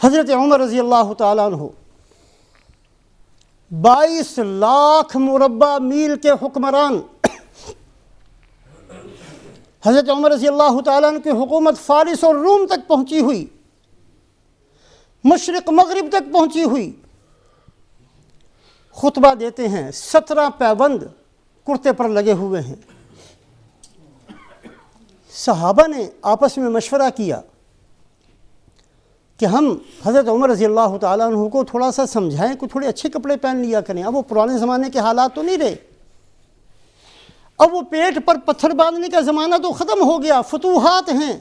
حضرت عمر رضی اللہ تعالیٰ عنہ 22 لاکھ مربع میل کے حکمران، حضرت عمر رضی اللہ تعالیٰ عنہ کی حکومت فارس اور روم تک پہنچی ہوئی، مشرق مغرب تک پہنچی ہوئی، خطبہ دیتے ہیں، 17 پیبند کرتے پر لگے ہوئے ہیں۔ صحابہ نے آپس میں مشورہ کیا کہ ہم حضرت عمر رضی اللہ تعالیٰ عنہ کو تھوڑا سا سمجھائیں کہ تھوڑے اچھے کپڑے پہن لیا کریں۔ اب وہ پرانے زمانے کے حالات تو نہیں رہے، اب وہ پیٹ پر پتھر باندھنے کا زمانہ تو ختم ہو گیا، فتوحات ہیں،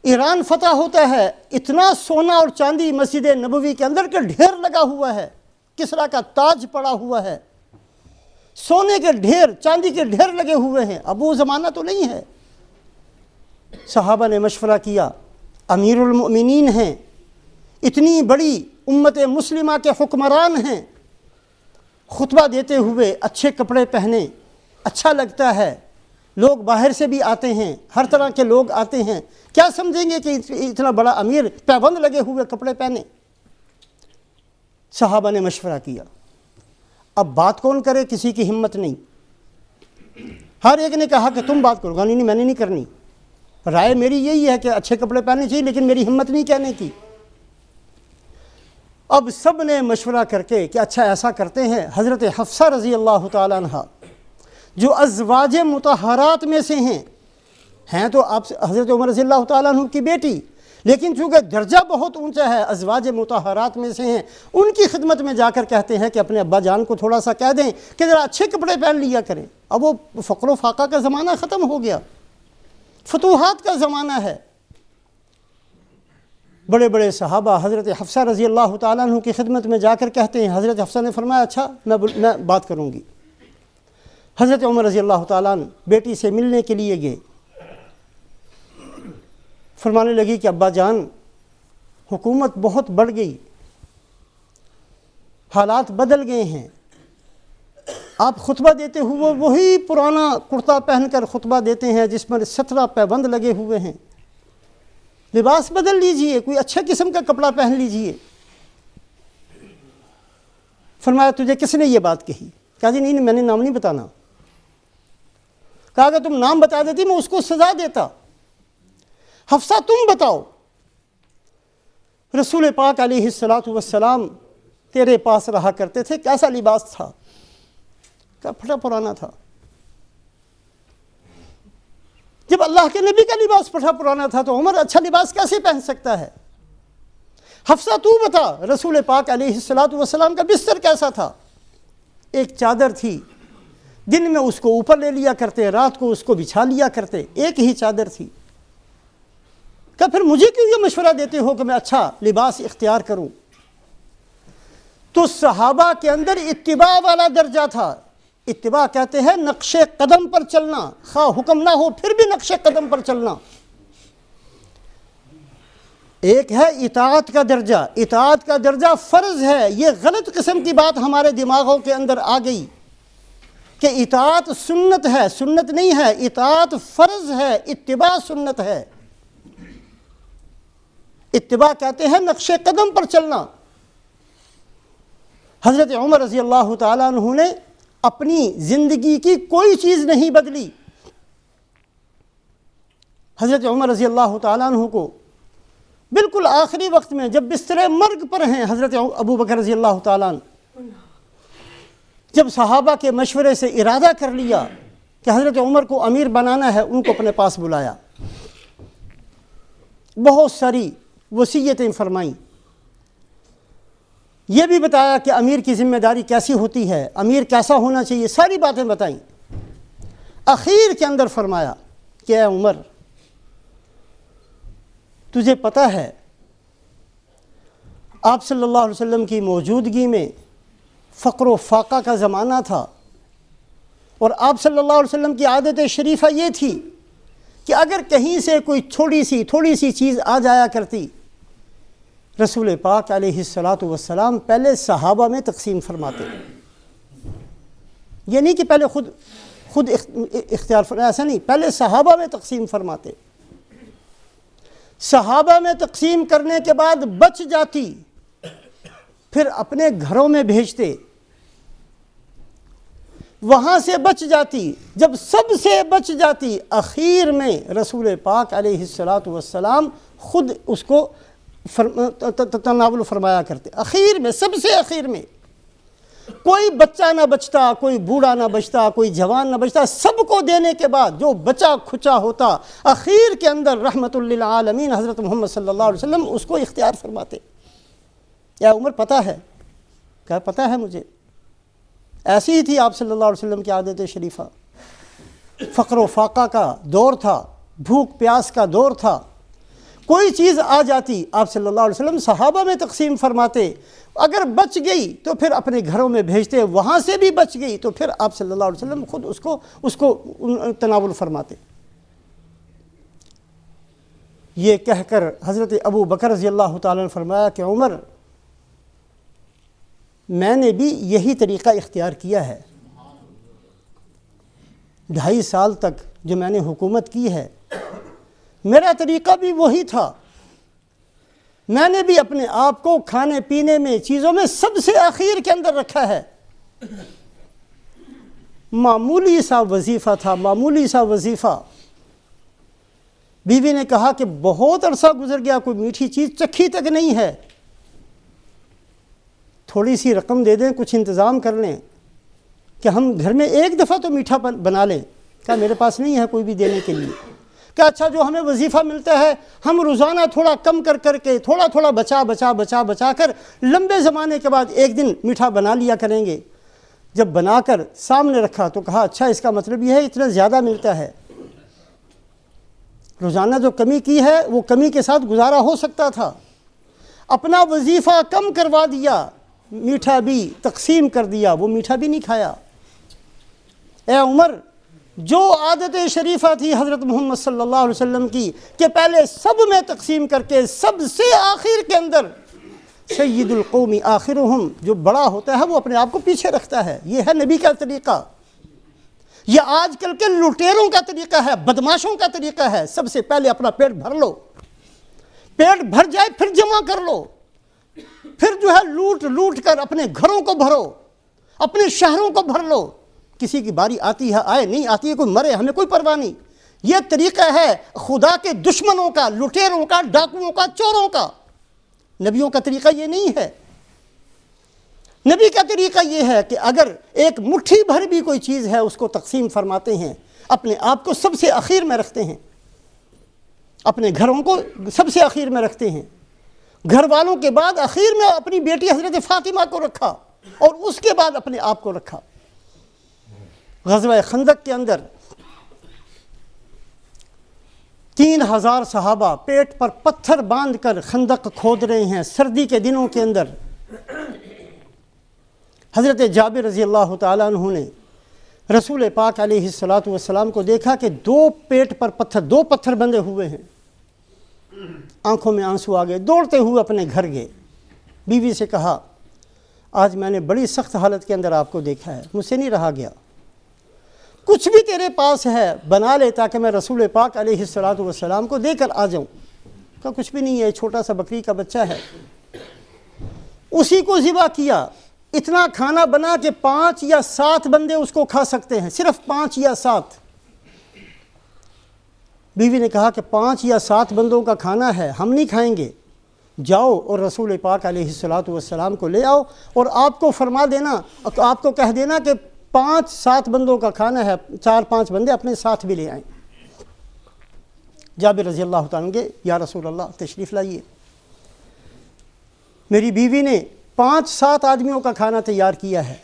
ایران فتح ہوتا ہے، اتنا سونا اور چاندی مسجد نبوی کے اندر کے ڈھیر لگا ہوا ہے، کسریٰ کا تاج پڑا ہوا ہے، سونے کے ڈھیر، چاندی کے ڈھیر لگے ہوئے ہیں، اب وہ زمانہ تو نہیں ہے۔ صحابہ نے مشورہ کیا، امیر المؤمنین ہیں، اتنی بڑی امت مسلمہ کے حکمران ہیں، خطبہ دیتے ہوئے اچھے کپڑے پہنے، اچھا لگتا ہے، لوگ باہر سے بھی آتے ہیں، ہر طرح کے لوگ آتے ہیں، کیا سمجھیں گے کہ اتنا بڑا امیر پیبند لگے ہوئے کپڑے پہنے؟ صحابہ نے مشورہ کیا۔ اب بات کون کرے؟ کسی کی ہمت نہیں، ہر ایک نے کہا کہ تم بات کرو، نہیں میں نے نہیں کرنی، رائے میری یہی ہے کہ اچھے کپڑے پہننے چاہیے، لیکن میری ہمت نہیں کہنے کی۔ اب سب نے مشورہ کر کے کہ اچھا ایسا کرتے ہیں، حضرت حفصہ رضی اللہ تعالیٰ عنہ جو ازواج مطہرات میں سے ہیں تو آپ حضرت عمر رضی اللہ تعالیٰ عنہ کی بیٹی، لیکن چونکہ درجہ بہت اونچا ہے، ازواج مطہرات میں سے ہیں، ان کی خدمت میں جا کر کہتے ہیں کہ اپنے ابا جان کو تھوڑا سا کہہ دیں کہ ذرا اچھے کپڑے پہن لیا کریں۔ اب وہ فقر و فاقہ کا زمانہ ختم ہو گیا، فتوحات کا زمانہ ہے۔ بڑے بڑے صحابہ حضرت حفصہ رضی اللہ تعالیٰ عنہ کی خدمت میں جا کر کہتے ہیں، حضرت حفصہ نے فرمایا اچھا میں بات کروں گی۔ حضرت عمر رضی اللہ تعالیٰ عنہ بیٹی سے ملنے کے لیے گئے، فرمانے لگی کہ ابا جان حکومت بہت بڑھ گئی، حالات بدل گئے ہیں، آپ خطبہ دیتے ہوئے وہی پرانا کرتا پہن کر خطبہ دیتے ہیں جس پر 17 پیبند لگے ہوئے ہیں، لباس بدل لیجئے، کوئی اچھے قسم کا کپڑا پہن لیجئے۔ فرمایا تجھے کس نے یہ بات کہی؟ کہا جی نہیں میں نے نام نہیں بتانا۔ کہا اگر تم نام بتا دیتی میں اس کو سزا دیتا، حفصہ تم بتاؤ، رسول پاک علیہ السلام تیرے پاس رہا کرتے تھے، کیسا لباس تھا؟ کہا پھٹا پرانا تھا۔ جب اللہ کے نبی کا لباس پھٹا پرانا تھا تو عمر اچھا لباس کیسے پہن سکتا ہے؟ حفصہ تو بتا، رسول پاک علیہ السلام کا بستر کیسا تھا؟ ایک چادر تھی، دن میں اس کو اوپر لے لیا کرتے، رات کو اس کو بچھا لیا کرتے، ایک ہی چادر تھی۔ کہ پھر مجھے کیوں یہ مشورہ دیتے ہو کہ میں اچھا لباس اختیار کروں؟ تو صحابہ کے اندر اتباع والا درجہ تھا۔ اتباع کہتے ہیں نقش قدم پر چلنا، خواہ حکم نہ ہو پھر بھی نقش قدم پر چلنا۔ ایک ہے اطاعت کا درجہ، اطاعت کا درجہ فرض ہے۔ یہ غلط قسم کی بات ہمارے دماغوں کے اندر آ گئی کہ اطاعت سنت ہے، سنت نہیں ہے، اطاعت فرض ہے، اتباع سنت ہے۔ اتباع کہتے ہیں نقش قدم پر چلنا۔ حضرت عمر رضی اللہ تعالیٰ عنہ نے اپنی زندگی کی کوئی چیز نہیں بدلی۔ حضرت عمر رضی اللہ تعالیٰ عنہ کو بالکل آخری وقت میں جب بستر مرگ پر ہیں حضرت ابو بکر رضی اللہ تعالیٰ عنہ، جب صحابہ کے مشورے سے ارادہ کر لیا کہ حضرت عمر کو امیر بنانا ہے، ان کو اپنے پاس بلایا، بہت ساری وصیتیں فرمائیں، یہ بھی بتایا کہ امیر کی ذمہ داری کیسی ہوتی ہے، امیر کیسا ہونا چاہیے، ساری باتیں بتائیں۔ اخیر کے اندر فرمایا کہ اے عمر، تجھے پتہ ہے آپ صلی اللہ علیہ وسلم کی موجودگی میں فقر و فاقہ کا زمانہ تھا، اور آپ صلی اللہ علیہ وسلم کی عادت شریفہ یہ تھی کہ اگر کہیں سے کوئی تھوڑی سی چیز آ جایا کرتی، رسول پاک علیہ السلام پہلے صحابہ میں تقسیم فرماتے۔ یہ نہیں کہ پہلے خود اختیار فرماتے، ایسا نہیں، پہلے صحابہ میں تقسیم فرماتے۔ صحابہ میں تقسیم کرنے کے بعد بچ جاتی پھر اپنے گھروں میں بھیجتے، وہاں سے بچ جاتی، جب سب سے بچ جاتی اخیر میں رسول پاک علیہ الصلاۃ والسلام خود اس کو تناول فرمایا کرتے، اخیر میں، سب سے اخیر میں، کوئی بچہ نہ بچتا، کوئی بوڑھا نہ بچتا، کوئی جوان نہ بچتا، سب کو دینے کے بعد جو بچا کھچا ہوتا اخیر کے اندر رحمت للعالمین حضرت محمد صلی اللہ علیہ وسلم اس کو اختیار فرماتے۔ یا عمر پتہ ہے، کیا پتہ ہے مجھے، ایسی ہی تھی آپ صلی اللہ علیہ وسلم کی عادت شریفہ، فقر و فاقہ کا دور تھا، بھوک پیاس کا دور تھا، کوئی چیز آ جاتی آپ صلی اللہ علیہ وسلم صحابہ میں تقسیم فرماتے، اگر بچ گئی تو پھر اپنے گھروں میں بھیجتے، وہاں سے بھی بچ گئی تو پھر آپ صلی اللہ علیہ وسلم خود اس کو تناول فرماتے۔ یہ کہہ کر حضرت ابو بکر رضی اللہ تعالیٰ نے فرمایا کہ عمر، میں نے بھی یہی طریقہ اختیار کیا ہے، 2.5 سال تک جو میں نے حکومت کی ہے میرا طریقہ بھی وہی تھا، میں نے بھی اپنے آپ کو کھانے پینے میں چیزوں میں سب سے آخر کے اندر رکھا ہے۔ معمولی سا وظیفہ تھا، معمولی سا وظیفہ۔ بیوی نے کہا کہ بہت عرصہ گزر گیا، کوئی میٹھی چیز چکھی تک نہیں ہے، تھوڑی سی رقم دے دیں، کچھ انتظام کر لیں کہ ہم گھر میں ایک دفعہ تو میٹھا بنا لیں۔ کہا میرے پاس نہیں ہے کوئی بھی دینے کے لیے۔ کہ اچھا جو ہمیں وظیفہ ملتا ہے ہم روزانہ تھوڑا کم کر کے تھوڑا تھوڑا بچا کر لمبے زمانے کے بعد ایک دن میٹھا بنا لیا کریں گے۔ جب بنا کر سامنے رکھا تو کہا اچھا اس کا مطلب یہ ہے اتنا زیادہ ملتا ہے، روزانہ جو کمی کی ہے وہ کمی کے ساتھ گزارا ہو سکتا تھا، اپنا وظیفہ کم کروا دیا، میٹھا بھی تقسیم کر دیا، وہ میٹھا بھی نہیں کھایا۔ اے عمر، جو عادت شریفہ تھی حضرت محمد صلی اللہ علیہ وسلم کی کہ پہلے سب میں تقسیم کر کے سب سے آخر کے اندر سید القوم آخرہم، جو بڑا ہوتا ہے وہ اپنے آپ کو پیچھے رکھتا ہے، یہ ہے نبی کا طریقہ۔ یہ آج کل کے لٹیروں کا طریقہ ہے، بدماشوں کا طریقہ ہے، سب سے پہلے اپنا پیٹ بھر لو، پیٹ بھر جائے پھر جمع کر لو، پھر جو ہے لوٹ کر اپنے گھروں کو بھرو، اپنے شہروں کو بھر لو، کسی کی باری آتی ہے آئے، نہیں آتی ہے کوئی مرے، ہمیں کوئی پرواہ نہیں۔ یہ طریقہ ہے خدا کے دشمنوں کا، لٹیروں کا، ڈاکوؤں کا، چوروں کا۔ نبیوں کا طریقہ یہ نہیں ہے۔ نبی کا طریقہ یہ ہے کہ اگر ایک مٹھی بھر بھی کوئی چیز ہے اس کو تقسیم فرماتے ہیں، اپنے آپ کو سب سے اخیر میں رکھتے ہیں، اپنے گھروں کو سب سے اخیر میں رکھتے ہیں، گھر والوں کے بعد اخیر میں اپنی بیٹی حضرت فاطمہ کو رکھا اور اس کے بعد اپنے آپ کو رکھا۔ غزوہ خندق کے اندر 3000 صحابہ پیٹ پر پتھر باندھ کر خندق کھود رہے ہیں سردی کے دنوں کے اندر۔ حضرت جابر رضی اللہ تعالیٰ عنہ نے رسول پاک علیہ الصلاۃ والسلام کو دیکھا کہ دو پتھر بندھے ہوئے ہیں، آنکھوں میں آنسو آ گئے، دوڑتے ہوئے اپنے گھر گئے، بیوی سے کہا آج میں نے بڑی سخت حالت کے اندر آپ کو دیکھا ہے، مجھ سے نہیں رہا گیا، کچھ بھی تیرے پاس ہے بنا لے تاکہ میں رسول پاک علیہ الصلاۃ والسلام کو دے کر آ جاؤں۔ کہا کچھ بھی نہیں ہے، چھوٹا سا بکری کا بچہ ہے، اسی کو ذبح کیا۔ اتنا کھانا بنا کہ 5 یا 7 بندے اس کو کھا سکتے ہیں، صرف 5 یا 7۔ بیوی نے کہا کہ 5 یا 7 بندوں کا کھانا ہے، ہم نہیں کھائیں گے، جاؤ اور رسول پاک علیہ الصلاۃ والسلام کو لے آؤ اور آپ کو فرما دینا، آپ کو کہہ دینا کہ 5-7 بندوں کا کھانا ہے، 4-5 بندے اپنے ساتھ بھی لے آئیں۔ جابر رضی اللہ تعالیٰ عنہ یا رسول اللہ تشریف لائیے، میری بیوی نے 5-7 آدمیوں کا کھانا تیار کیا ہے۔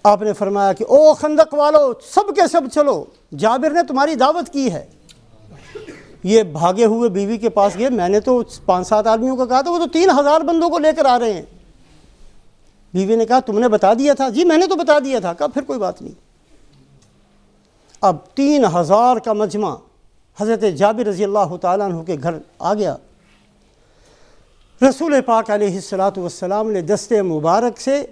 آپ نے فرمایا کہ او خندق والو سب کے سب چلو، جابر نے تمہاری دعوت کی ہے۔ یہ بھاگے ہوئے بیوی کے پاس گئے، میں نے تو 5-7 آدمیوں کا کہا تھا، وہ تو 3000 بندوں کو لے کر آ رہے ہیں۔ بیوی نے کہا تم نے بتا دیا تھا؟ جی میں نے تو بتا دیا تھا۔ کہا پھر کوئی بات نہیں۔ اب 3000 کا مجمع حضرت جابر رضی اللہ تعالیٰ عنہ کے گھر آ گیا۔ رسول پاک علیہ الصلاۃ والسلام نے دستے مبارک سے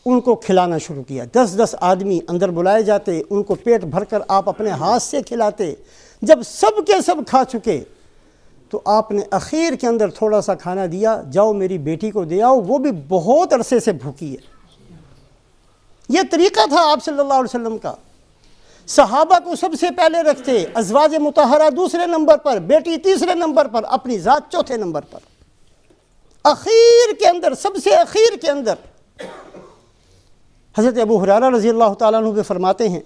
ان کو کھلانا شروع کیا۔ 10 آدمی اندر بلائے جاتے، ان کو پیٹ بھر کر آپ اپنے ہاتھ سے کھلاتے۔ جب سب کے سب کھا چکے تو آپ نے اخیر کے اندر تھوڑا سا کھانا دیا، جاؤ میری بیٹی کو دے آؤ، وہ بھی بہت عرصے سے بھوکی ہے۔ یہ طریقہ تھا آپ صلی اللہ علیہ وسلم کا۔ صحابہ کو سب سے پہلے رکھتے، ازواج مطہرہ دوسرے نمبر پر، بیٹی تیسرے نمبر پر، اپنی ذات چوتھے نمبر پر۔ اخیر کے اندر، سب سے اخیر کے اندر حضرت ابو ہریرہ رضی اللہ تعالیٰ عنہ بھی فرماتے ہیں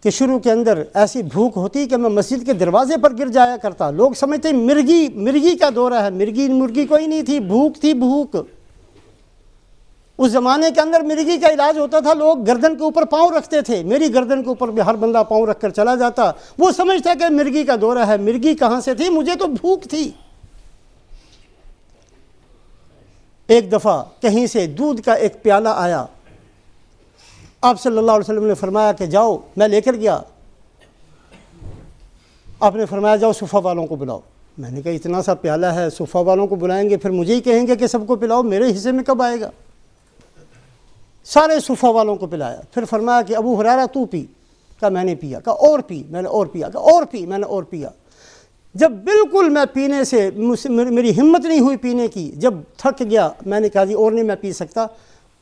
کہ شروع کے اندر ایسی بھوک ہوتی کہ میں مسجد کے دروازے پر گر جایا کرتا، لوگ سمجھتے مرگی کا دورہ ہے، مرگی کوئی نہیں تھی، بھوک تھی، بھوک۔ اس زمانے کے اندر مرگی کا علاج ہوتا تھا، لوگ گردن کے اوپر پاؤں رکھتے تھے، میری گردن کے اوپر بھی ہر بندہ پاؤں رکھ کر چلا جاتا، وہ سمجھتا کہ مرگی کا دورہ ہے۔ مرگی کہاں سے تھی؟ مجھے تو بھوک تھی۔ ایک دفعہ کہیں سے دودھ کا ایک پیالہ آیا، آپ صلی اللہ علیہ وسلم نے فرمایا کہ جاؤ، میں لے کر گیا، آپ نے فرمایا جاؤ صفہ والوں کو بلاؤ۔ میں نے کہا اتنا سا پیالہ ہے، صفہ والوں کو بلائیں گے پھر مجھے ہی کہیں گے کہ سب کو پلاؤ، میرے حصے میں کب آئے گا؟ سارے صفہ والوں کو پلایا، پھر فرمایا کہ ابو ہریرہ تو پی، کہا میں نے پیا، کہا اور پی، میں نے اور پیا، کہا اور پی، میں نے اور پیا۔ جب بالکل میں پینے سے میری ہمت نہیں ہوئی پینے کی، جب تھک گیا، میں نے کہا جی اور نہیں میں پی سکتا،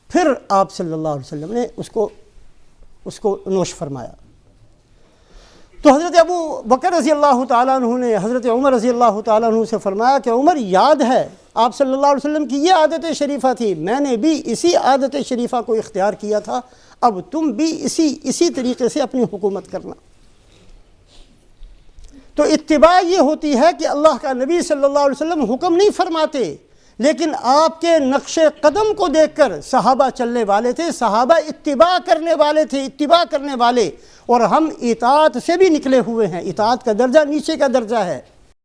پھر آپ صلی اللہ علیہ وسلم نے اس کو نوش فرمایا۔ تو حضرت ابو بکر رضی اللہ تعالیٰ عنہ نے حضرت عمر رضی اللہ تعالیٰ عنہ سے فرمایا کہ عمر یاد ہے آپ صلی اللہ علیہ وسلم کی یہ عادت شریفہ تھی، میں نے بھی اسی عادت شریفہ کو اختیار کیا تھا، اب تم بھی اسی طریقے سے اپنی حکومت کرنا۔ تو اتباع یہ ہوتی ہے کہ اللہ کا نبی صلی اللہ علیہ وسلم حکم نہیں فرماتے، لیکن آپ کے نقش قدم کو دیکھ کر صحابہ چلنے والے تھے، صحابہ اتباع کرنے والے تھے، اتباع کرنے والے، اور ہم اطاعت سے بھی نکلے ہوئے ہیں۔ اطاعت کا درجہ نیچے کا درجہ ہے۔